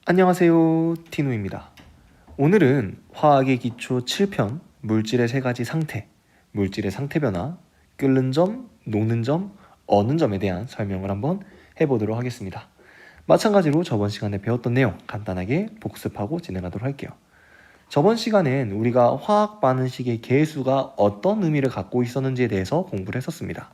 안녕하세요, 티노입니다. 오늘은 화학의 기초 7편 물질의 세 가지 상태, 물질의 상태 변화, 끓는 점, 녹는 점, 어는 점에 대한 설명을 한번 해보도록 하겠습니다. 마찬가지로 저번 시간에 배웠던 내용 간단하게 복습하고 진행하도록 할게요. 저번 시간엔 우리가 화학 반응식의 개수가 어떤 의미를 갖고 있었는지에 대해서 공부를 했었습니다.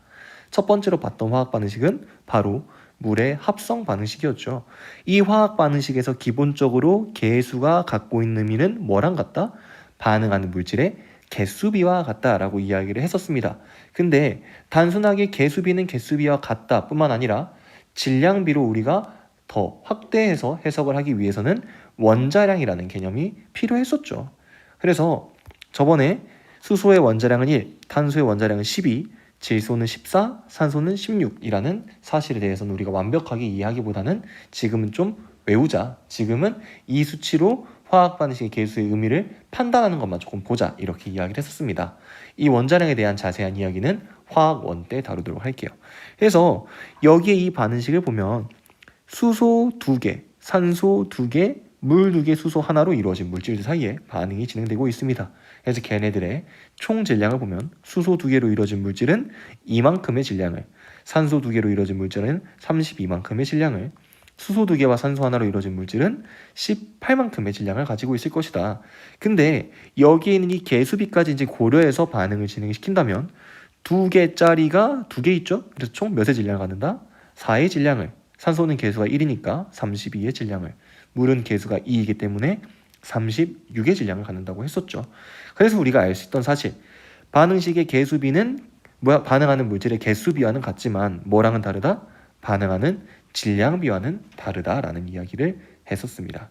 첫 번째로 봤던 화학 반응식은 바로 물의 합성 반응식이었죠. 이 화학 반응식에서 기본적으로 개수가 갖고 있는 의미는 뭐랑 같다? 반응하는 물질의 개수비와 같다라고 이야기를 했었습니다. 근데 단순하게 개수비는 개수비와 같다 뿐만 아니라 질량비로 우리가 더 확대해서 해석을 하기 위해서는 원자량이라는 개념이 필요했었죠. 그래서 저번에 수소의 원자량은 1, 탄소의 원자량은 12, 질소는 14, 산소는 16이라는 사실에 대해서는 우리가 완벽하게 이해하기보다는 지금은 좀 외우자. 지금은 이 수치로 화학 반응식의 개수의 의미를 판단하는 것만 조금 보자. 이렇게 이야기를 했었습니다. 이 원자량에 대한 자세한 이야기는 화학원 때 다루도록 할게요. 그래서 여기에 이 반응식을 보면 수소 2개, 산소 2개, 물 2개, 수소 하나로 이루어진 물질들 사이에 반응이 진행되고 있습니다. 그래서 걔네들의 총 질량을 보면 수소 2개로 이루어진 물질은 이만큼의 질량을, 산소 2개로 이루어진 물질은 32만큼의 질량을, 수소 2개와 산소 하나로 이루어진 물질은 18만큼의 질량을 가지고 있을 것이다. 근데 여기에 있는 이 개수비까지 이제 고려해서 반응을 진행시킨다면 2개짜리가 2개 있죠? 그래서 총 몇의 질량을 갖는다? 4의 질량을, 산소는 개수가 1이니까 32의 질량을, 물은 개수가 2이기 때문에 36의 질량을 갖는다고 했었죠. 그래서 우리가 알 수 있던 사실, 반응식의 개수비는 반응하는 물질의 개수비와는 같지만 뭐랑은 다르다? 반응하는 질량비와는 다르다라는 이야기를 했었습니다.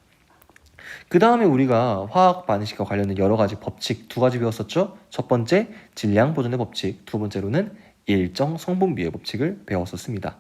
그 다음에 우리가 화학 반응식과 관련된 여러 가지 법칙 2가지 배웠었죠. 첫 번째 질량 보존의 법칙, 두 번째로는 일정 성분비의 법칙을 배웠었습니다.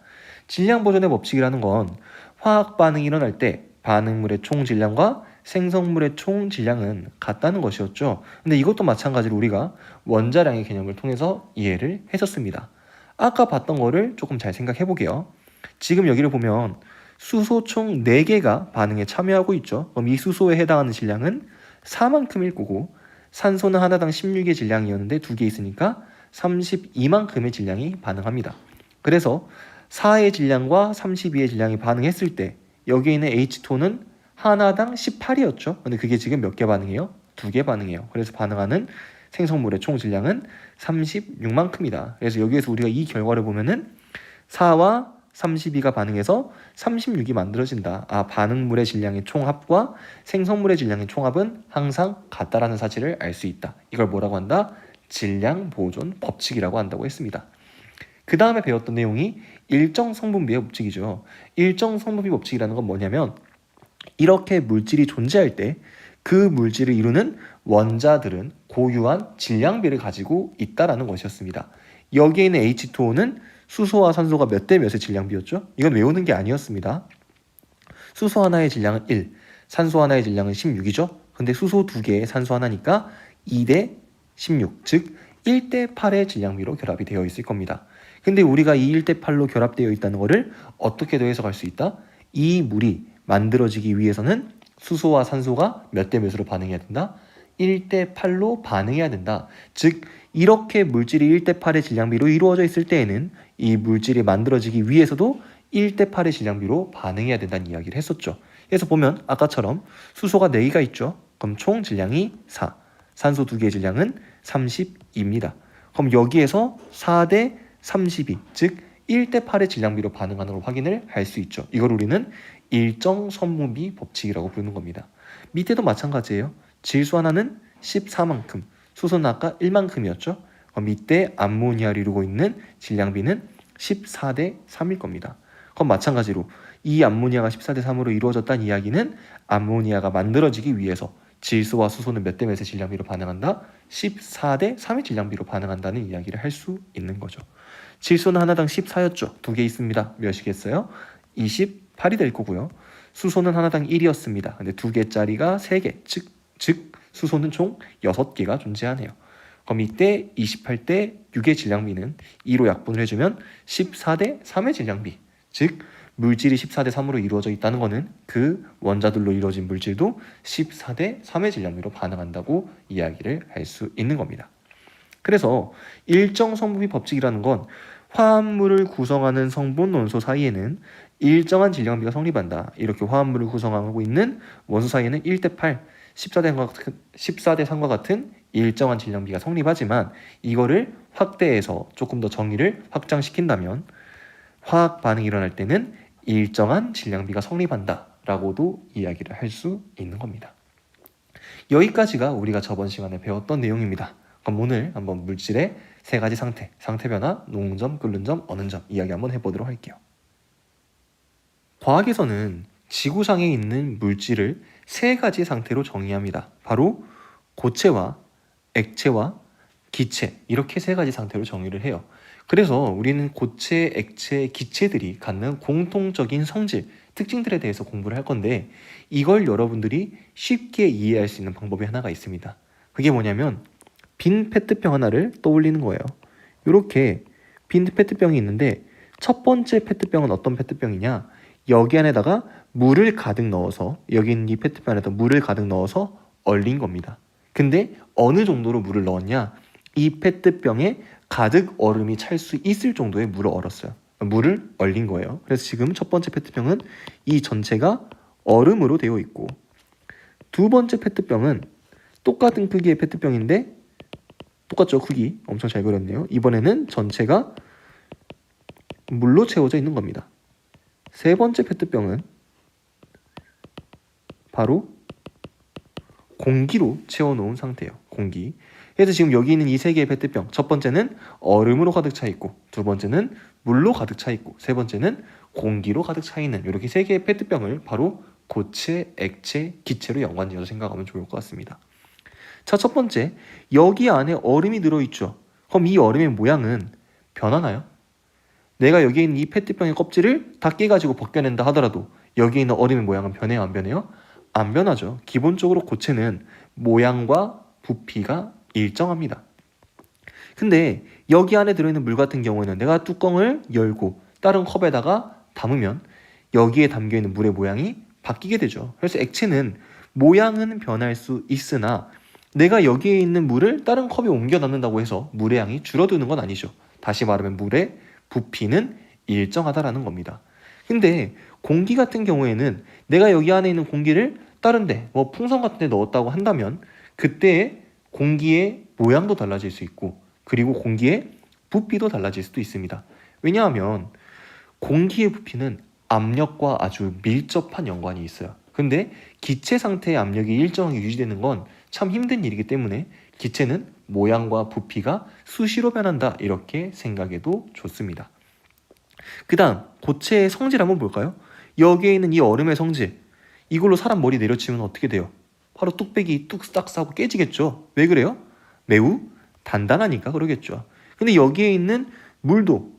질량 보존의 법칙이라는 건 화학 반응이 일어날 때 반응물의 총 질량과 생성물의 총 질량은 같다는 것이었죠. 근데 이것도 마찬가지로 우리가 원자량의 개념을 통해서 이해를 했었습니다. 아까 봤던 거를 조금 잘 생각해 보게요. 지금 여기를 보면 수소 총 4개가 반응에 참여하고 있죠. 그럼 이 수소에 해당하는 질량은 4만큼일 거고, 산소는 하나당 16의 질량이었는데 2개 있으니까 32만큼의 질량이 반응합니다. 그래서 4의 질량과 32의 질량이 반응했을 때 여기에 있는 H2는 하나당 18이었죠. 근데 그게 지금 몇 개 반응해요? 2개 반응해요. 그래서 반응하는 생성물의 총 질량은 36만큼이다. 그래서 여기에서 우리가 이 결과를 보면은 4와 32가 반응해서 36이 만들어진다. 반응물의 질량의 총합과 생성물의 질량의 총합은 항상 같다라는 사실을 알 수 있다. 이걸 뭐라고 한다? 질량 보존 법칙이라고 한다고 했습니다. 그 다음에 배웠던 내용이 일정 성분비의 법칙이죠. 일정 성분비 법칙이라는 건 뭐냐면 이렇게 물질이 존재할 때 그 물질을 이루는 원자들은 고유한 질량비를 가지고 있다라는 것이었습니다. 여기에 있는 H2O는 수소와 산소가 몇 대 몇의 질량비였죠? 이건 외우는 게 아니었습니다. 수소 하나의 질량은 1, 산소 하나의 질량은 16이죠? 근데 수소 2개에 산소 하나니까 2대 16, 즉 1대 8의 질량비로 결합이 되어 있을 겁니다. 근데 우리가 이 1대 8로 결합되어 있다는 것을 어떻게도 해석할 수 있다? 이 물이 만들어지기 위해서는 수소와 산소가 몇 대 몇으로 반응해야 된다? 1대 8로 반응해야 된다. 즉 이렇게 물질이 1대 8의 질량비로 이루어져 있을 때에는 이 물질이 만들어지기 위해서도 1대 8의 질량비로 반응해야 된다는 이야기를 했었죠. 그래서 보면 아까처럼 수소가 4개가 있죠. 그럼 총 질량이 4, 산소 2개의 질량은 32입니다. 그럼 여기에서 4대 32, 즉 1대 8의 질량비로 반응하는 걸 확인을 할 수 있죠. 이걸 우리는 일정 성분비 법칙이라고 부르는 겁니다. 밑에도 마찬가지예요. 질소 하나는 14만큼, 수소는 아까 1만큼이었죠. 밑에 암모니아를 이루고 있는 질량비는 14대 3일 겁니다. 그럼 마찬가지로 이 암모니아가 14대 3으로 이루어졌다는 이야기는 암모니아가 만들어지기 위해서 질소와 수소는 몇 대 몇의 질량비로 반응한다? 14대 3의 질량비로 반응한다는 이야기를 할 수 있는 거죠. 질소는 하나당 14였죠. 2개 있습니다. 몇이겠어요? 28이 될 거고요. 수소는 하나당 1이었습니다. 근데 2개짜리가 3개, 즉 수소는 총 6개가 존재하네요. 그럼 이때 28대 6의 질량비는 2로 약분을 해주면 14대 3의 질량비, 즉 물질이 14대 3으로 이루어져 있다는 것은 그 원자들로 이루어진 물질도 14대 3의 질량비로 반응한다고 이야기를 할 수 있는 겁니다. 그래서 일정 성분비 법칙이라는 건 화합물을 구성하는 성분 원소 사이에는 일정한 질량비가 성립한다. 이렇게 화합물을 구성하고 있는 원소 사이에는 1대8, 14대 3과 같은 일정한 질량비가 성립하지만 이거를 확대해서 조금 더 정의를 확장시킨다면 화학 반응이 일어날 때는 일정한 질량비가 성립한다 라고도 이야기를 할 수 있는 겁니다. 여기까지가 우리가 저번 시간에 배웠던 내용입니다. 그럼 오늘 한번 물질의 세 가지 상태, 상태 변화, 녹는 점, 끓는 점, 어는 점 이야기 한번 해보도록 할게요. 과학에서는 지구상에 있는 물질을 세 가지 상태로 정의합니다. 바로 고체와 액체와 기체, 이렇게 세 가지 상태로 정의를 해요. 그래서 우리는 고체, 액체, 기체들이 갖는 공통적인 성질, 특징들에 대해서 공부를 할 건데 이걸 여러분들이 쉽게 이해할 수 있는 방법이 하나가 있습니다. 그게 뭐냐면 빈 페트병 하나를 떠올리는 거예요. 이렇게 빈 페트병이 있는데 첫 번째 페트병은 어떤 페트병이냐? 여기 안에다가 물을 가득 넣어서 여기 있는 이 페트병 안에다 물을 가득 넣어서 얼린 겁니다. 근데 어느 정도로 물을 넣었냐? 이 페트병에 가득 얼음이 찰 수 있을 정도의 물을 얼었어요. 물을 얼린 거예요. 그래서 지금 첫 번째 페트병은 이 전체가 얼음으로 되어 있고 두 번째 페트병은 똑같은 크기의 페트병인데 똑같죠? 크기 엄청 잘 그렸네요. 이번에는 전체가 물로 채워져 있는 겁니다. 세 번째 페트병은 바로 공기로 채워놓은 상태예요. 공기. 그래서 지금 여기 있는 이 세 개의 페트병, 첫 번째는 얼음으로 가득 차 있고 두 번째는 물로 가득 차 있고 세 번째는 공기로 가득 차 있는 이렇게 세 개의 페트병을 바로 고체, 액체, 기체로 연관지어서 생각하면 좋을 것 같습니다. 자, 첫 번째, 여기 안에 얼음이 들어있죠. 그럼 이 얼음의 모양은 변하나요? 내가 여기 있는 이 페트병의 껍질을 다 깨가지고 벗겨낸다 하더라도 여기 있는 얼음의 모양은 변해요, 안 변해요? 안 변하죠. 기본적으로 고체는 모양과 부피가 일정합니다. 근데 여기 안에 들어있는 물 같은 경우에는 내가 뚜껑을 열고 다른 컵에다가 담으면 여기에 담겨있는 물의 모양이 바뀌게 되죠. 그래서 액체는 모양은 변할 수 있으나 내가 여기에 있는 물을 다른 컵에 옮겨 넣는다고 해서 물의 양이 줄어드는 건 아니죠. 다시 말하면 물의 부피는 일정하다라는 겁니다. 근데 공기 같은 경우에는 내가 여기 안에 있는 공기를 다른 데, 뭐 풍선 같은 데 넣었다고 한다면 그때 공기의 모양도 달라질 수 있고 그리고 공기의 부피도 달라질 수도 있습니다. 왜냐하면 공기의 부피는 압력과 아주 밀접한 연관이 있어요. 근데 기체 상태의 압력이 일정하게 유지되는 건 참 힘든 일이기 때문에 기체는 모양과 부피가 수시로 변한다 이렇게 생각해도 좋습니다. 그 다음 고체의 성질 한번 볼까요? 여기에 있는 이 얼음의 성질, 이걸로 사람 머리 내려치면 어떻게 돼요? 바로 뚝배기 뚝딱 싸고 깨지겠죠. 왜 그래요? 매우 단단하니까 그러겠죠. 근데 여기에 있는 물도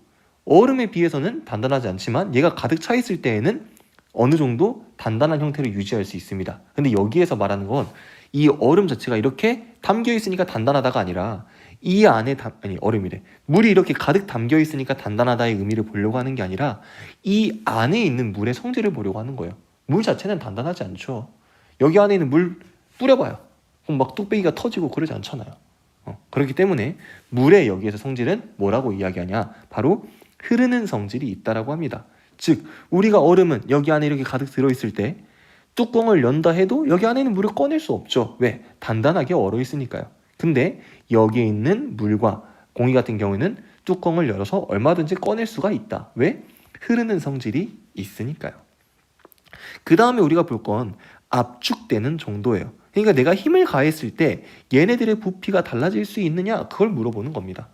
얼음에 비해서는 단단하지 않지만 얘가 가득 차 있을 때에는 어느 정도 단단한 형태를 유지할 수 있습니다. 근데 여기에서 말하는 건 이 얼음 자체가 이렇게 담겨 있으니까 단단하다가 아니라 이 안에 얼음이래. 물이 이렇게 가득 담겨 있으니까 단단하다의 의미를 보려고 하는 게 아니라 이 안에 있는 물의 성질을 보려고 하는 거예요. 물 자체는 단단하지 않죠. 여기 안에 있는 물 뿌려봐요. 그럼 막 뚝배기가 터지고 그러지 않잖아요. 그렇기 때문에 물의 여기에서 성질은 뭐라고 이야기하냐? 바로 흐르는 성질이 있다라고 합니다. 즉 우리가 얼음은 여기 안에 이렇게 가득 들어있을 때 뚜껑을 연다 해도 여기 안에 있는 물을 꺼낼 수 없죠. 왜? 단단하게 얼어 있으니까요. 근데 여기에 있는 물과 공기 같은 경우에는 뚜껑을 열어서 얼마든지 꺼낼 수가 있다. 왜? 흐르는 성질이 있으니까요. 그 다음에 우리가 볼 건 압축되는 정도예요. 그러니까 내가 힘을 가했을 때 얘네들의 부피가 달라질 수 있느냐? 그걸 물어보는 겁니다.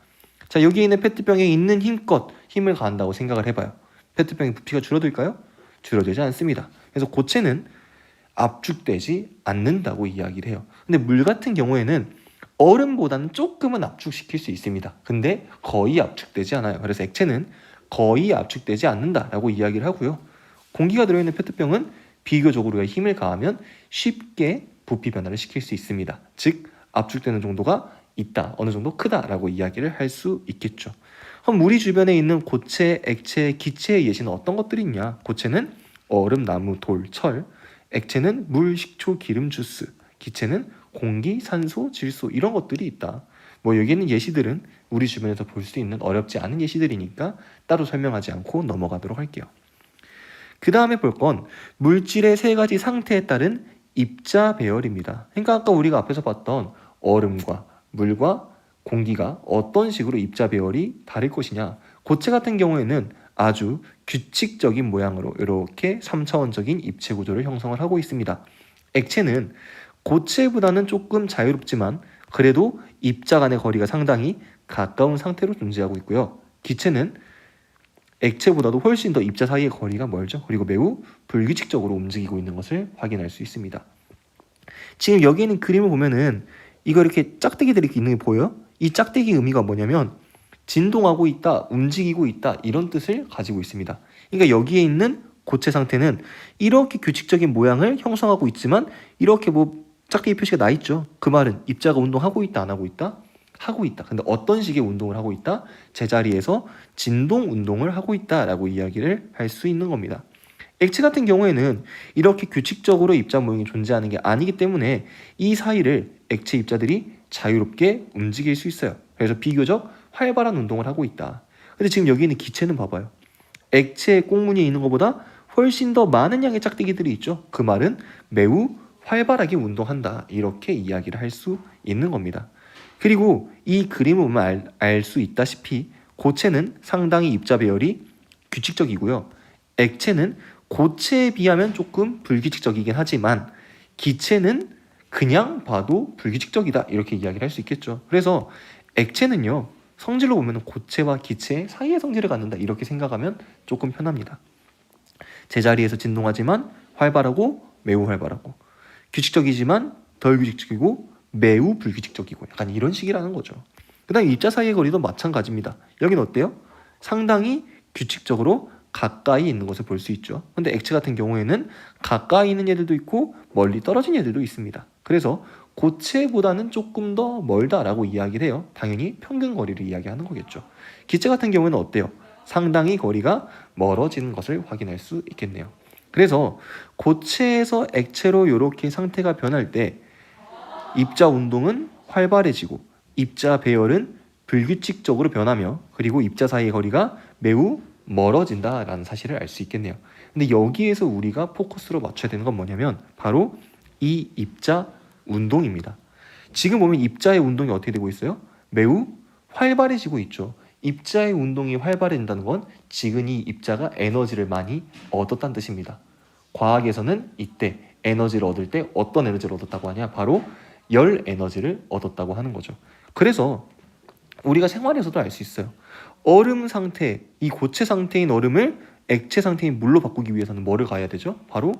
자, 여기 있는 페트병에 있는 힘껏 힘을 가한다고 생각을 해봐요. 페트병의 부피가 줄어들까요? 줄어들지 않습니다. 그래서 고체는 압축되지 않는다고 이야기를 해요. 근데 물 같은 경우에는 얼음보다는 조금은 압축시킬 수 있습니다. 근데 거의 압축되지 않아요. 그래서 액체는 거의 압축되지 않는다라고 이야기를 하고요. 공기가 들어있는 페트병은 비교적으로 힘을 가하면 쉽게 부피 변화를 시킬 수 있습니다. 즉 압축되는 정도가 있다, 어느 정도 크다라고 이야기를 할 수 있겠죠. 그럼 우리 주변에 있는 고체, 액체, 기체의 예시는 어떤 것들이 있냐? 고체는 얼음, 나무, 돌, 철. 액체는 물, 식초, 기름, 주스. 기체는 공기, 산소, 질소 이런 것들이 있다. 뭐 여기 있는 예시들은 우리 주변에서 볼 수 있는 어렵지 않은 예시들이니까 따로 설명하지 않고 넘어가도록 할게요. 그 다음에 볼 건 물질의 세 가지 상태에 따른 입자 배열입니다. 그러니까 아까 우리가 앞에서 봤던 얼음과 물과 공기가 어떤 식으로 입자 배열이 다를 것이냐. 고체 같은 경우에는 아주 규칙적인 모양으로 이렇게 3차원적인 입체 구조를 형성을 하고 있습니다. 액체는 고체보다는 조금 자유롭지만 그래도 입자 간의 거리가 상당히 가까운 상태로 존재하고 있고요. 기체는 액체보다도 훨씬 더 입자 사이의 거리가 멀죠. 그리고 매우 불규칙적으로 움직이고 있는 것을 확인할 수 있습니다. 지금 여기 있는 그림을 보면은 이거 이렇게 짝대기들이 이렇게 있는 게 보여요? 이 짝대기 의미가 뭐냐면 진동하고 있다, 움직이고 있다 이런 뜻을 가지고 있습니다. 그러니까 여기에 있는 고체 상태는 이렇게 규칙적인 모양을 형성하고 있지만 이렇게 뭐 짝대기 표시가 나 있죠. 그 말은 입자가 운동하고 있다, 안 하고 있다? 하고 있다. 근데 어떤 식의 운동을 하고 있다? 제자리에서 진동 운동을 하고 있다라고 이야기를 할 수 있는 겁니다. 액체 같은 경우에는 이렇게 규칙적으로 입자 모형이 존재하는 게 아니기 때문에 이 사이를 액체 입자들이 자유롭게 움직일 수 있어요. 그래서 비교적 활발한 운동을 하고 있다. 근데 지금 여기 있는 기체는 봐봐요. 액체 꽁무니에 있는 것보다 훨씬 더 많은 양의 짝대기들이 있죠. 그 말은 매우 활발하게 운동한다. 이렇게 이야기를 할 수 있는 겁니다. 그리고 이 그림을 보면 알 수 있다시피 고체는 상당히 입자 배열이 규칙적이고요. 액체는 고체에 비하면 조금 불규칙적이긴 하지만 기체는 그냥 봐도 불규칙적이다 이렇게 이야기를 할 수 있겠죠. 그래서 액체는요 성질로 보면 고체와 기체 사이의 성질을 갖는다 이렇게 생각하면 조금 편합니다. 제자리에서 진동하지만 활발하고 매우 활발하고 규칙적이지만 덜 규칙적이고 매우 불규칙적이고 약간 이런 식이라는 거죠. 그 다음에 입자 사이의 거리도 마찬가지입니다. 여기는 어때요? 상당히 규칙적으로 가까이 있는 것을 볼 수 있죠. 근데 액체 같은 경우에는 가까이 있는 얘들도 있고 멀리 떨어진 얘들도 있습니다. 그래서 고체보다는 조금 더 멀다라고 이야기를 해요. 당연히 평균 거리를 이야기하는 거겠죠. 기체 같은 경우에는 어때요? 상당히 거리가 멀어지는 것을 확인할 수 있겠네요. 그래서 고체에서 액체로 이렇게 상태가 변할 때 입자 운동은 활발해지고 입자 배열은 불규칙적으로 변하며 그리고 입자 사이의 거리가 매우 멀어진다라는 사실을 알 수 있겠네요. 근데 여기에서 우리가 포커스로 맞춰야 되는 건 뭐냐면 바로 이 입자 운동입니다. 지금 보면 입자의 운동이 어떻게 되고 있어요? 매우 활발해지고 있죠. 입자의 운동이 활발해진다는 건 지금 이 입자가 에너지를 많이 얻었다는 뜻입니다. 과학에서는 이때 에너지를 얻을 때 어떤 에너지를 얻었다고 하냐? 바로 열 에너지를 얻었다고 하는 거죠. 그래서 우리가 생활에서도 알 수 있어요. 얼음 상태, 이 고체 상태인 얼음을 액체 상태인 물로 바꾸기 위해서는 뭐를 가해야 되죠? 바로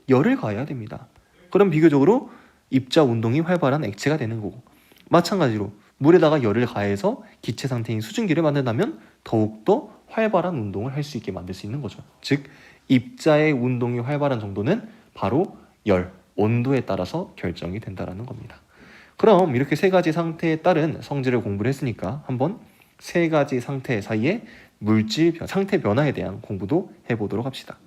열을 가해야 됩니다. 그럼 비교적으로 입자 운동이 활발한 액체가 되는 거고 마찬가지로 물에다가 열을 가해서 기체 상태인 수증기를 만든다면 더욱더 활발한 운동을 할 수 있게 만들 수 있는 거죠. 즉 입자의 운동이 활발한 정도는 바로 열, 온도에 따라서 결정이 된다는 겁니다. 그럼 이렇게 세 가지 상태에 따른 성질을 공부를 했으니까 한번 세 가지 상태 사이에 물질 상태 변화에 대한 공부도 해보도록 합시다.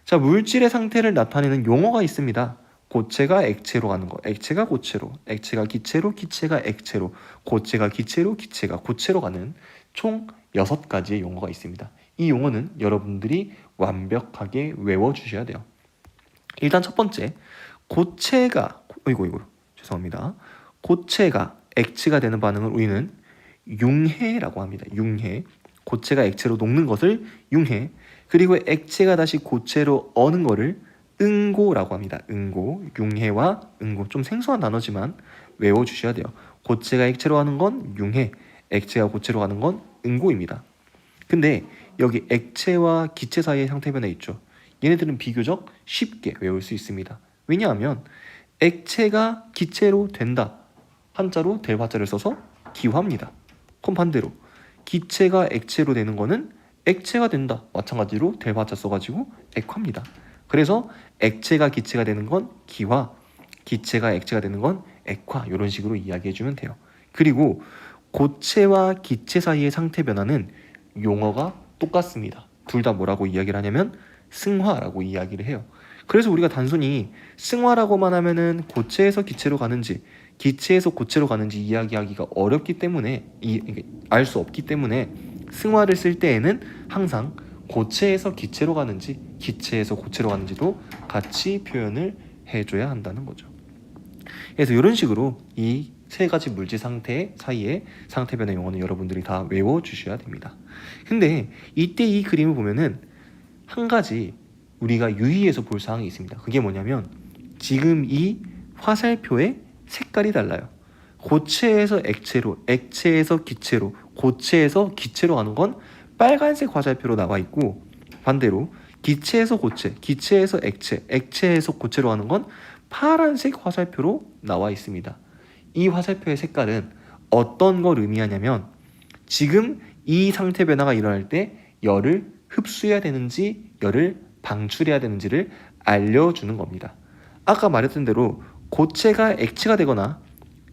자, 물질의 상태를 나타내는 용어가 있습니다. 고체가 액체로 가는 거, 액체가 고체로, 액체가 기체로, 기체가 액체로, 고체가 기체로, 기체가 고체로 가는 총 6가지의 용어가 있습니다. 이 용어는 여러분들이 완벽하게 외워주셔야 돼요. 일단 첫 번째, 고체가 죄송합니다. 고체가 액체가 되는 반응을 우리는 융해라고 합니다. 융해. 고체가 액체로 녹는 것을 융해. 그리고 액체가 다시 고체로 어는 거를 응고라고 합니다. 응고. 융해와 응고. 좀 생소한 단어지만 외워주셔야 돼요. 고체가 액체로 가는 건 융해. 액체가 고체로 가는 건 응고입니다. 근데 여기 액체와 기체 사이의 상태 변화 있죠. 얘네들은 비교적 쉽게 외울 수 있습니다. 왜냐하면 액체가 기체로 된다. 한자로 될 화자를 써서 기화입니다. 그럼 반대로 기체가 액체로 되는 거는 액체가 된다. 마찬가지로 될 화자 써가지고 액화입니다. 그래서 액체가 기체가 되는 건 기화, 기체가 액체가 되는 건 액화 이런 식으로 이야기해주면 돼요. 그리고 고체와 기체 사이의 상태 변화는 용어가 똑같습니다. 둘 다 뭐라고 이야기를 하냐면 승화라고 이야기를 해요. 그래서 우리가 단순히 승화라고만 하면은 고체에서 기체로 가는지 기체에서 고체로 가는지 이야기하기가 어렵기 때문에 알 수 없기 때문에 승화를 쓸 때에는 항상 고체에서 기체로 가는지 기체에서 고체로 가는지도 같이 표현을 해줘야 한다는 거죠. 그래서 이런 식으로 이 세 가지 물질 상태 사이의 상태 변화 용어는 여러분들이 다 외워주셔야 됩니다. 근데 이때 이 그림을 보면은 한 가지 우리가 유의해서 볼 사항이 있습니다. 그게 뭐냐면 지금 이 화살표의 색깔이 달라요. 고체에서 액체로, 액체에서 기체로, 고체에서 기체로 가는 건 빨간색 화살표로 나와 있고, 반대로 기체에서 고체, 기체에서 액체, 액체에서 고체로 가는 건 파란색 화살표로 나와 있습니다. 이 화살표의 색깔은 어떤 걸 의미하냐면 지금 이 상태 변화가 일어날 때 열을 흡수해야 되는지 열을 방출해야 되는지를 알려주는 겁니다. 아까 말했던 대로 고체가 액체가 되거나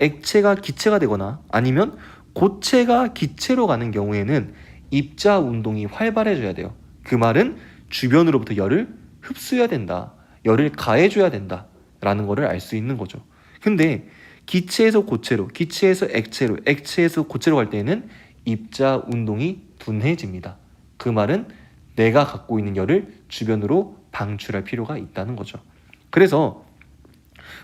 액체가 기체가 되거나 아니면 고체가 기체로 가는 경우에는 입자 운동이 활발해져야 돼요. 그 말은 주변으로부터 열을 흡수해야 된다. 열을 가해줘야 된다. 라는 거를 알 수 있는 거죠. 근데 기체에서 고체로, 기체에서 액체로, 액체에서 고체로 갈 때에는 입자 운동이 둔해집니다. 그 말은 내가 갖고 있는 열을 주변으로 방출할 필요가 있다는 거죠. 그래서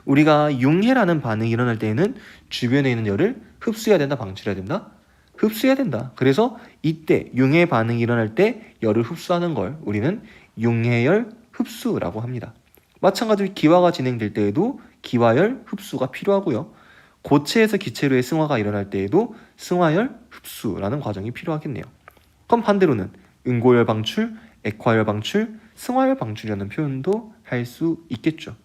우리가 융해라는 반응이 일어날 때에는 주변에 있는 열을 흡수해야 된다, 방출해야 된다? 흡수해야 된다. 그래서 이때 융해 반응이 일어날 때 열을 흡수하는 걸 우리는 융해열 흡수라고 합니다. 마찬가지로 기화가 진행될 때에도 기화열 흡수가 필요하고요. 고체에서 기체로의 승화가 일어날 때에도 승화열 흡수라는 과정이 필요하겠네요. 그럼 반대로는 응고열 방출, 액화열 방출, 승화열 방출이라는 표현도 할 수 있겠죠.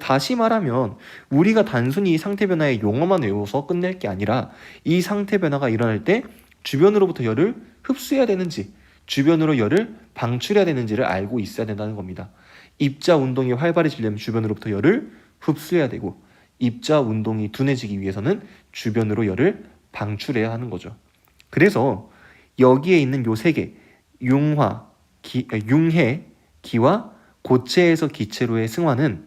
다시 말하면 우리가 단순히 이 상태 변화의 용어만 외워서 끝낼 게 아니라 이 상태 변화가 일어날 때 주변으로부터 열을 흡수해야 되는지 주변으로 열을 방출해야 되는지를 알고 있어야 된다는 겁니다. 입자 운동이 활발해지려면 주변으로부터 열을 흡수해야 되고 입자 운동이 둔해지기 위해서는 주변으로 열을 방출해야 하는 거죠. 그래서 여기에 있는 요 세 개, 융화, 융해, 기화, 고체에서 기체로의 승화는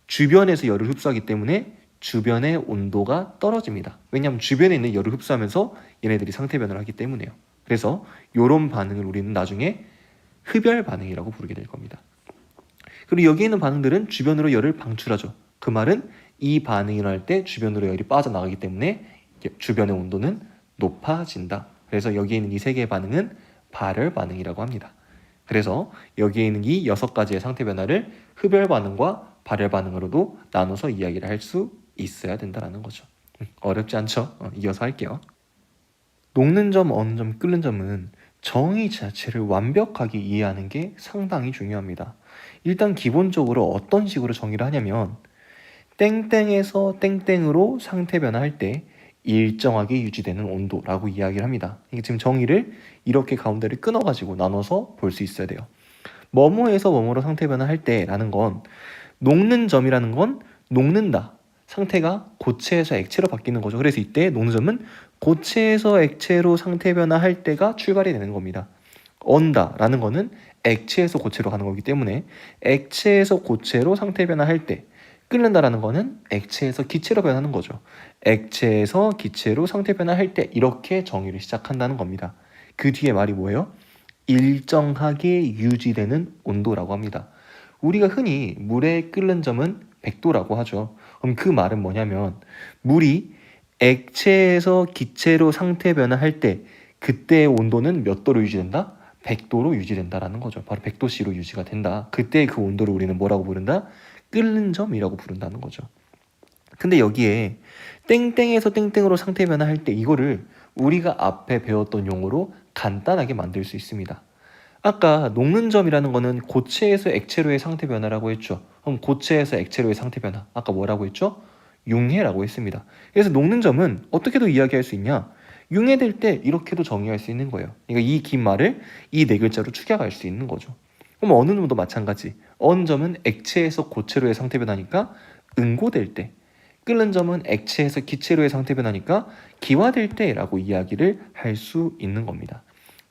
주변에서 열을 흡수하기 때문에 주변의 온도가 떨어집니다. 왜냐하면 주변에 있는 열을 흡수하면서 얘네들이 상태 변화를 하기 때문에요. 그래서 이런 반응을 우리는 나중에 흡열 반응이라고 부르게 될 겁니다. 그리고 여기에 있는 반응들은 주변으로 열을 방출하죠. 그 말은 이 반응이 일어날 때 주변으로 열이 빠져나가기 때문에 주변의 온도는 높아진다. 그래서 여기에 있는 이 세 개의 반응은 발열 반응이라고 합니다. 그래서 여기에 있는 이 6가지의 상태 변화를 흡열 반응과 발열 반응으로도 나눠서 이야기를 할 수 있어야 된다는 거죠. 어렵지 않죠? 이어서 할게요. 녹는 점, 어는 점, 끓는 점은 정의 자체를 완벽하게 이해하는 게 상당히 중요합니다. 일단 기본적으로 어떤 식으로 정의를 하냐면 땡땡에서 땡땡으로 상태 변화할 때 일정하게 유지되는 온도라고 이야기를 합니다. 이게 지금 정의를 이렇게 가운데를 끊어가지고 나눠서 볼 수 있어야 돼요. 뭐뭐에서 뭐뭐로 상태 변화할 때라는 건 녹는 점이라는 건 녹는다. 상태가 고체에서 액체로 바뀌는 거죠. 그래서 이때 녹는 점은 고체에서 액체로 상태 변화할 때가 출발이 되는 겁니다. 언다라는 거는 액체에서 고체로 가는 거기 때문에 액체에서 고체로 상태 변화할 때, 끓는다라는 거는 액체에서 기체로 변하는 거죠. 액체에서 기체로 상태 변화할 때 이렇게 정의를 시작한다는 겁니다. 그 뒤에 말이 뭐예요? 일정하게 유지되는 온도라고 합니다. 우리가 흔히 물에 끓는 점은 100도라고 하죠. 그럼 그 말은 뭐냐면 물이 액체에서 기체로 상태 변화할 때 그때의 온도는 몇 도로 유지된다? 100도로 유지된다라는 거죠. 바로 100도씨로 유지가 된다. 그때 그 온도를 우리는 뭐라고 부른다? 끓는 점이라고 부른다는 거죠. 근데 여기에 땡땡에서 땡땡으로 상태 변화할 때 이거를 우리가 앞에 배웠던 용어로 간단하게 만들 수 있습니다. 아까 녹는 점이라는 거는 고체에서 액체로의 상태 변화라고 했죠. 그럼 고체에서 액체로의 상태 변화, 아까 뭐라고 했죠? 융해라고 했습니다. 그래서 녹는 점은 어떻게도 이야기할 수 있냐? 융해될 때 이렇게도 정의할 수 있는 거예요. 그러니까 이 긴 말을 이 네 글자로 축약할 수 있는 거죠. 그럼 어느 점도 마찬가지. 어느 점은 액체에서 고체로의 상태 변화니까 응고될 때, 끓는 점은 액체에서 기체로의 상태 변화니까 기화될 때라고 이야기를 할 수 있는 겁니다.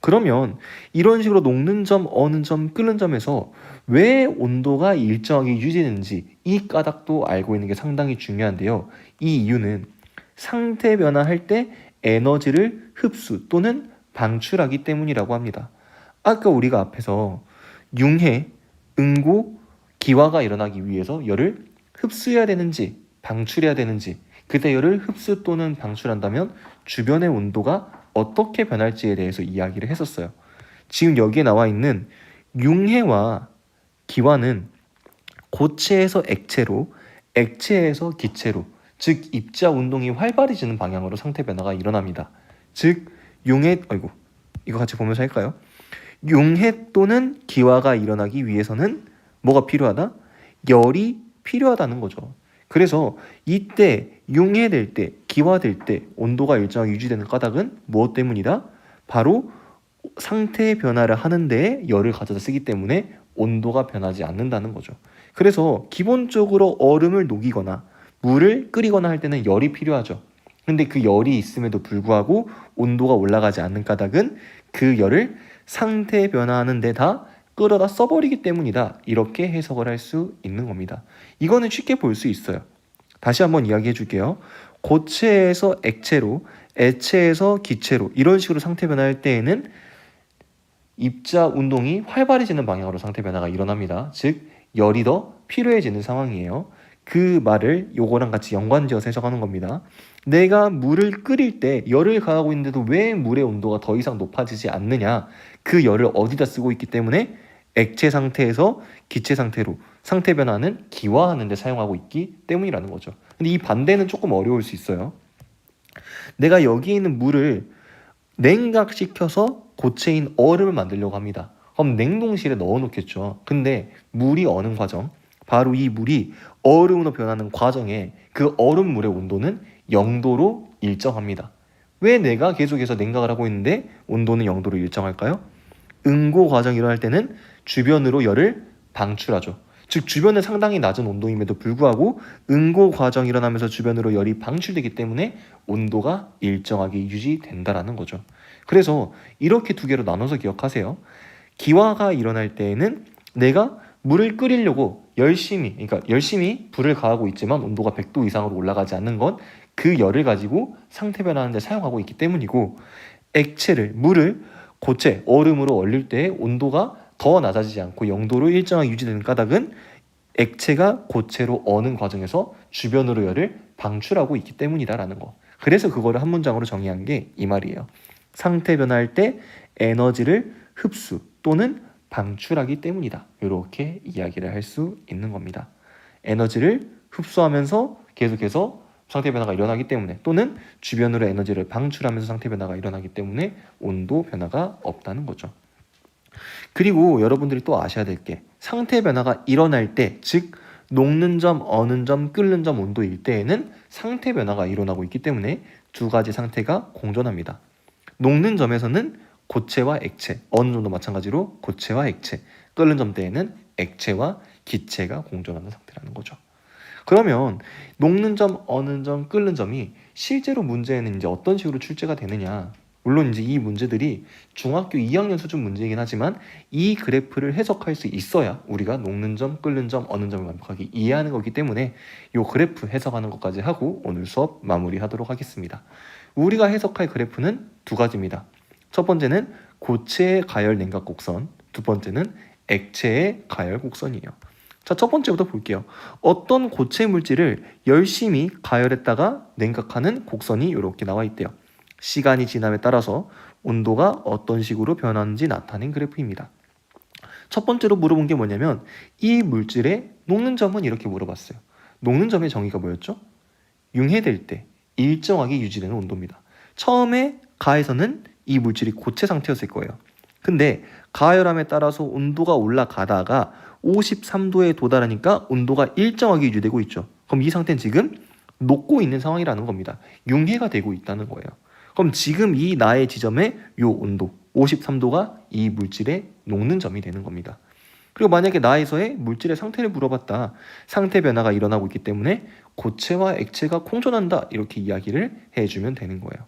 그러면 이런 식으로 녹는 점, 어는 점, 끓는 점에서 왜 온도가 일정하게 유지되는지 이 까닭도 알고 있는 게 상당히 중요한데요. 이 이유는 상태 변화할 때 에너지를 흡수 또는 방출하기 때문이라고 합니다. 아까 우리가 앞에서 융해, 응고, 기화가 일어나기 위해서 열을 흡수해야 되는지 방출해야 되는지, 그때 열을 흡수 또는 방출한다면 주변의 온도가 어떻게 변할지에 대해서 이야기를 했었어요. 지금 여기에 나와 있는 융해와 기화는 고체에서 액체로, 액체에서 기체로, 즉 입자 운동이 활발해지는 방향으로 상태 변화가 일어납니다. 즉 융해, 이거 같이 보면서 할까요? 융해 또는 기화가 일어나기 위해서는 뭐가 필요하다? 열이 필요하다는 거죠. 그래서 이때 융해될 때, 기화될 때 온도가 일정하게 유지되는 까닭은 무엇 때문이다? 바로 상태 변화를 하는 데에 열을 가져다 쓰기 때문에 온도가 변하지 않는다는 거죠. 그래서 기본적으로 얼음을 녹이거나 물을 끓이거나 할 때는 열이 필요하죠. 근데 그 열이 있음에도 불구하고 온도가 올라가지 않는 까닭은 그 열을 상태 변화하는 데 다 끌어다 써버리기 때문이다. 이렇게 해석을 할 수 있는 겁니다. 이거는 쉽게 볼 수 있어요. 다시 한번 이야기해 줄게요. 고체에서 액체로, 액체에서 기체로 이런 식으로 상태 변화할 때에는 입자 운동이 활발해지는 방향으로 상태 변화가 일어납니다. 즉 열이 더 필요해지는 상황이에요. 그 말을 요거랑 같이 연관지어서 해석하는 겁니다. 내가 물을 끓일 때 열을 가하고 있는데도 왜 물의 온도가 더 이상 높아지지 않느냐? 그 열을 어디다 쓰고 있기 때문에 액체 상태에서 기체 상태로 상태 변화는 기화하는 데 사용하고 있기 때문이라는 거죠. 근데 이 반대는 조금 어려울 수 있어요. 내가 여기 있는 물을 냉각시켜서 고체인 얼음을 만들려고 합니다. 그럼 냉동실에 넣어 놓겠죠. 근데 물이 어는 과정, 바로 이 물이 얼음으로 변하는 과정에 그 얼음물의 온도는 0도로 일정합니다. 왜 내가 계속해서 냉각을 하고 있는데 온도는 0도로 일정할까요? 응고 과정이 일어날 때는 주변으로 열을 방출하죠. 즉 주변은 상당히 낮은 온도임에도 불구하고 응고 과정이 일어나면서 주변으로 열이 방출되기 때문에 온도가 일정하게 유지된다라는 거죠. 그래서 이렇게 두 개로 나눠서 기억하세요. 기화가 일어날 때에는 내가 물을 끓이려고 열심히 불을 가하고 있지만 온도가 100도 이상으로 올라가지 않는 건 그 열을 가지고 상태 변화하는 데 사용하고 있기 때문이고, 물을 고체, 얼음으로 얼릴 때 온도가 더 낮아지지 않고 0도로 일정하게 유지되는 까닭은 액체가 고체로 어는 과정에서 주변으로 열을 방출하고 있기 때문이다라는 거. 그래서 그거를 한 문장으로 정의한 게 이 말이에요. 상태 변화할 때 에너지를 흡수 또는 방출하기 때문이다. 이렇게 이야기를 할 수 있는 겁니다. 에너지를 흡수하면서 계속해서 상태 변화가 일어나기 때문에, 또는 주변으로 에너지를 방출하면서 상태 변화가 일어나기 때문에 온도 변화가 없다는 거죠. 그리고 여러분들이 또 아셔야 될 게, 상태 변화가 일어날 때, 즉 녹는 점, 어는 점, 끓는 점 온도일 때에는 상태 변화가 일어나고 있기 때문에 두 가지 상태가 공존합니다. 녹는 점에서는 고체와 액체, 어느 정도 마찬가지로 고체와 액체, 끓는 점 때에는 액체와 기체가 공존하는 상태라는 거죠. 그러면 녹는 점, 어는 점, 끓는 점이 실제로 문제에는 이제 어떤 식으로 출제가 되느냐? 물론 이제 이 문제들이 중학교 2학년 수준 문제이긴 하지만 이 그래프를 해석할 수 있어야 우리가 녹는 점, 끓는 점, 어는 점을 완벽하게 이해하는 거기 때문에 이 그래프 해석하는 것까지 하고 오늘 수업 마무리하도록 하겠습니다. 우리가 해석할 그래프는 두 가지입니다. 첫 번째는 고체의 가열 냉각 곡선, 두 번째는 액체의 가열 곡선이에요. 자, 첫 번째부터 볼게요. 어떤 고체 물질을 열심히 가열했다가 냉각하는 곡선이 이렇게 나와 있대요. 시간이 지남에 따라서 온도가 어떤 식으로 변하는지 나타낸 그래프입니다. 첫 번째로 물어본 게 뭐냐면 이 물질의 녹는 점은 이렇게 물어봤어요. 녹는 점의 정의가 뭐였죠? 융해될 때 일정하게 유지되는 온도입니다. 처음에 가에서는 이 물질이 고체 상태였을 거예요. 근데 가열함에 따라서 온도가 올라가다가 53도에 도달하니까 온도가 일정하게 유지되고 있죠. 그럼 이 상태는 지금 녹고 있는 상황이라는 겁니다. 융해가 되고 있다는 거예요. 그럼 지금 이 나의 지점의 요 온도 53도가 이 물질의 녹는 점이 되는 겁니다. 그리고 만약에 나에서의 물질의 상태를 물어봤다. 상태 변화가 일어나고 있기 때문에 고체와 액체가 공존한다. 이렇게 이야기를 해주면 되는 거예요.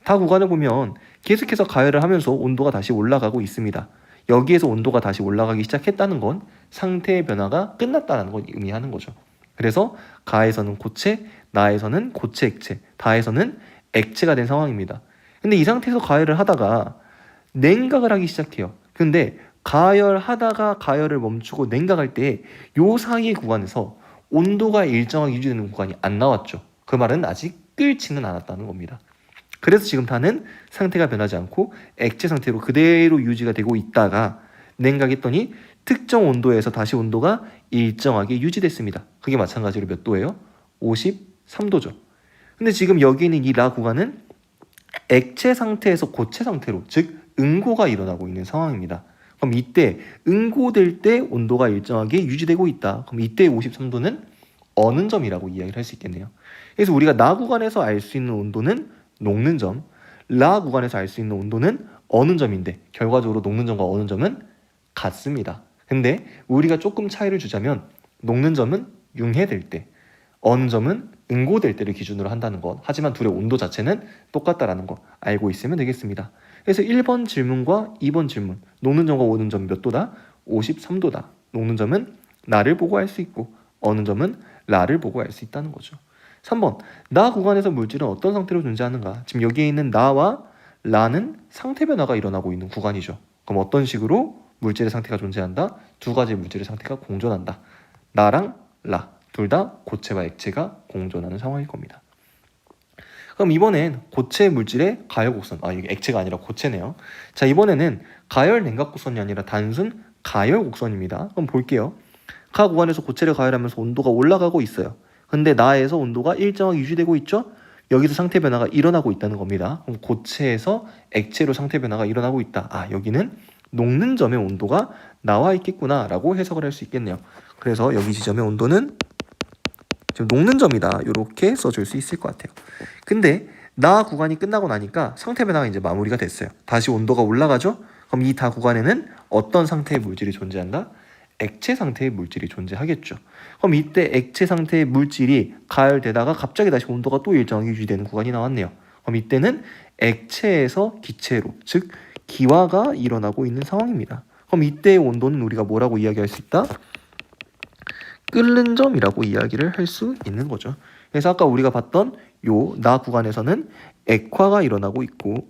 다 구간을 보면 계속해서 가열을 하면서 온도가 다시 올라가고 있습니다. 여기에서 온도가 다시 올라가기 시작했다는 건 상태의 변화가 끝났다는 걸 의미하는 거죠. 그래서 가에서는 고체, 나에서는 고체 액체, 다에서는 액체가 된 상황입니다. 근데 이 상태에서 가열을 하다가 냉각을 하기 시작해요. 근데 가열하다가 가열을 멈추고 냉각할 때 요 사이의 구간에서 온도가 일정하게 유지되는 구간이 안 나왔죠. 그 말은 아직 끓지는 않았다는 겁니다. 그래서 지금 타는 상태가 변하지 않고 액체 상태로 그대로 유지가 되고 있다가 냉각했더니 특정 온도에서 다시 온도가 일정하게 유지됐습니다. 그게 마찬가지로 몇 도예요? 53도죠. 근데 지금 여기 있는 이 라 구간은 액체 상태에서 고체 상태로, 즉 응고가 일어나고 있는 상황입니다. 그럼 이때 응고될 때 온도가 일정하게 유지되고 있다. 그럼 이때 53도는 어는 점이라고 이야기를 할 수 있겠네요. 그래서 우리가 나 구간에서 알 수 있는 온도는 녹는 점, 라 구간에서 알 수 있는 온도는 어는 점인데 결과적으로 녹는 점과 어는 점은 같습니다. 근데 우리가 조금 차이를 주자면 녹는 점은 융해될 때, 어는 점은 응고될 때를 기준으로 한다는 것. 하지만 둘의 온도 자체는 똑같다라는 거 알고 있으면 되겠습니다. 그래서 1번 질문과 2번 질문, 녹는 점과 어는 점 몇 도다? 53도다. 녹는 점은 나를 보고 알 수 있고 어는 점은 라를 보고 알 수 있다는 거죠. 3번, 나 구간에서 물질은 어떤 상태로 존재하는가? 지금 여기에 있는 나와 라는 상태 변화가 일어나고 있는 구간이죠. 그럼 어떤 식으로 물질의 상태가 존재한다? 두 가지 물질의 상태가 공존한다. 나랑 라, 둘 다 고체와 액체가 공존하는 상황일 겁니다. 그럼 이번엔 고체 물질의 가열 곡선, 이게 액체가 아니라 고체네요. 자, 이번에는 가열 냉각 곡선이 아니라 단순 가열 곡선입니다. 그럼 볼게요. 가 구간에서 고체를 가열하면서 온도가 올라가고 있어요. 근데 나에서 온도가 일정하게 유지되고 있죠? 여기서 상태 변화가 일어나고 있다는 겁니다. 그럼 고체에서 액체로 상태 변화가 일어나고 있다. 여기는 녹는 점의 온도가 나와 있겠구나 라고 해석을 할 수 있겠네요. 그래서 여기 지점의 온도는 지금 녹는 점이다. 이렇게 써줄 수 있을 것 같아요. 근데 나 구간이 끝나고 나니까 상태 변화가 이제 마무리가 됐어요. 다시 온도가 올라가죠? 그럼 이 다 구간에는 어떤 상태의 물질이 존재한다? 액체 상태의 물질이 존재하겠죠. 그럼 이때 액체 상태의 물질이 가열되다가 갑자기 다시 온도가 또 일정하게 유지되는 구간이 나왔네요. 그럼 이때는 액체에서 기체로, 즉 기화가 일어나고 있는 상황입니다. 그럼 이때의 온도는 우리가 뭐라고 이야기할 수 있다? 끓는 점이라고 이야기를 할 수 있는 거죠. 그래서 아까 우리가 봤던 요 나 구간에서는 액화가 일어나고 있고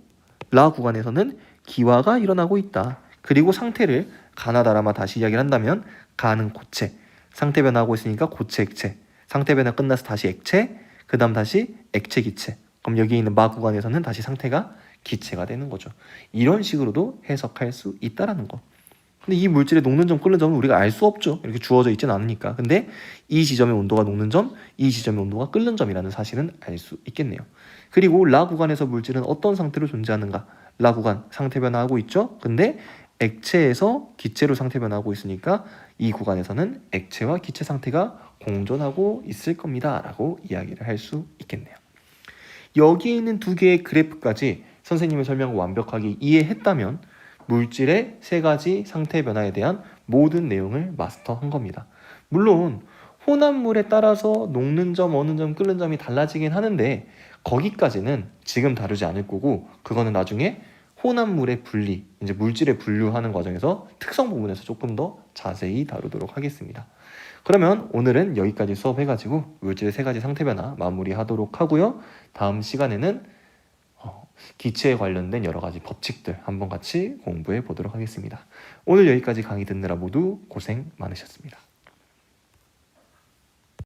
라 구간에서는 기화가 일어나고 있다. 그리고 상태를 가나다라마 다시 이야기를 한다면 가는 고체, 상태 변화하고 있으니까 고체 액체, 상태 변화 끝나서 다시 액체, 그 다음 다시 액체 기체. 그럼 여기 있는 마 구간에서는 다시 상태가 기체가 되는 거죠. 이런 식으로도 해석할 수 있다라는 거. 근데 이 물질의 녹는 점, 끓는 점은 우리가 알 수 없죠. 이렇게 주어져 있지는 않으니까. 근데 이 지점의 온도가 녹는 점, 이 지점의 온도가 끓는 점이라는 사실은 알 수 있겠네요. 그리고 라 구간에서 물질은 어떤 상태로 존재하는가? 라 구간 상태 변화하고 있죠. 근데 액체에서 기체로 상태 변화하고 있으니까 이 구간에서는 액체와 기체 상태가 공존하고 있을 겁니다. 라고 이야기를 할 수 있겠네요. 여기에 있는 두 개의 그래프까지 선생님의 설명을 완벽하게 이해했다면 물질의 세 가지 상태 변화에 대한 모든 내용을 마스터한 겁니다. 물론 혼합물에 따라서 녹는 점, 어는 점, 끓는 점이 달라지긴 하는데 거기까지는 지금 다루지 않을 거고 그거는 나중에 혼합물의 분리, 이제 물질의 분류하는 과정에서 특성 부분에서 조금 더 자세히 다루도록 하겠습니다. 그러면 오늘은 여기까지 수업해가지고 물질의 세 가지 상태 변화 마무리하도록 하고요. 다음 시간에는 기체에 관련된 여러 가지 법칙들 한번 같이 공부해 보도록 하겠습니다. 오늘 여기까지 강의 듣느라 모두 고생 많으셨습니다.